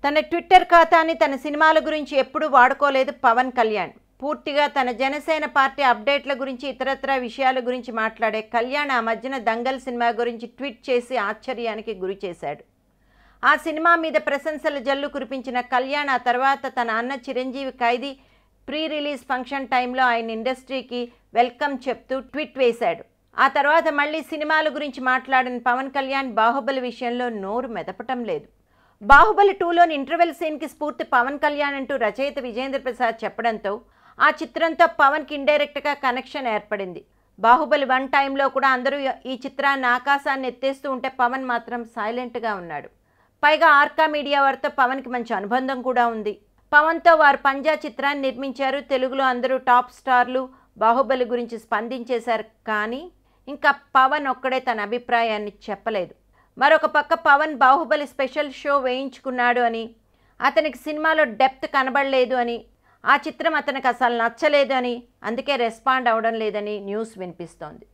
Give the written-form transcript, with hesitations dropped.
తన ట్విట్టర్ ఖాతాని తన సినిమాల గురించి ఎప్పుడూ వాడుకోలేదు పవన్ కళ్యాణ్. పూర్తిగా తన జనసేన పార్టీ అప్డేట్ల గురించి ఇతరత్రా విషయాల గురించి మాట్లాడే కళ్యాణ్ ఆ మధ్యన దంగల్ సినిమా గురించి ట్వీట్ చేసి ఆశ్చర్యానికి గురి చేశాడు. ఆ సినిమా మీద ప్రశంసల జల్లు కురిపించిన కళ్యాణ్ ఆ తర్వాత తన అన్న చిరంజీవి ఖైదీ ప్రీ రిలీజ్ ఫంక్షన్ టైంలో ఆయన ఇండస్ట్రీకి వెల్కమ్ చెప్తూ ట్వీట్ వేశాడు. ఆ తర్వాత మళ్ళీ సినిమాల గురించి మాట్లాడిన పవన్ కళ్యాణ్ బాహుబలి విషయంలో నోరు మెదపటం లేదు. బాహుబలి 2లోని ఇంటర్వెల్ సీన్కి స్ఫూర్తి పవన్ కళ్యాణ్ అంటూ రచయిత విజేంద్ర ప్రసాద్ చెప్పడంతో ఆ చిత్రంతో పవన్కి ఇండైరెక్ట్గా కనెక్షన్ ఏర్పడింది. బాహుబలి 1 టైంలో కూడా అందరూ ఈ చిత్రాన్ని ఆకాశాన్ని ఎత్తేస్తూ ఉంటే పవన్ మాత్రం సైలెంట్గా ఉన్నాడు. పైగా ఆర్కా మీడియా వారితో పవన్కి మంచి అనుబంధం కూడా ఉంది. పవన్తో వారు పంజా చిత్రాన్ని నిర్మించారు. తెలుగులో అందరూ టాప్ స్టార్లు బాహుబలి గురించి స్పందించేశారు. కానీ ఇంకా పవన్ ఒక్కడే తన అభిప్రాయాన్ని చెప్పలేదు. మరొక పక్క పవన్ బాహుబలి స్పెషల్ షో వేయించుకున్నాడు అని, అతనికి సినిమాలో డెప్త్ కనబడలేదు అని, ఆ చిత్రం అతనికి అసలు నచ్చలేదు అని, అందుకే రెస్పాండ్ అవ్వడం లేదని న్యూస్ వినిపిస్తోంది.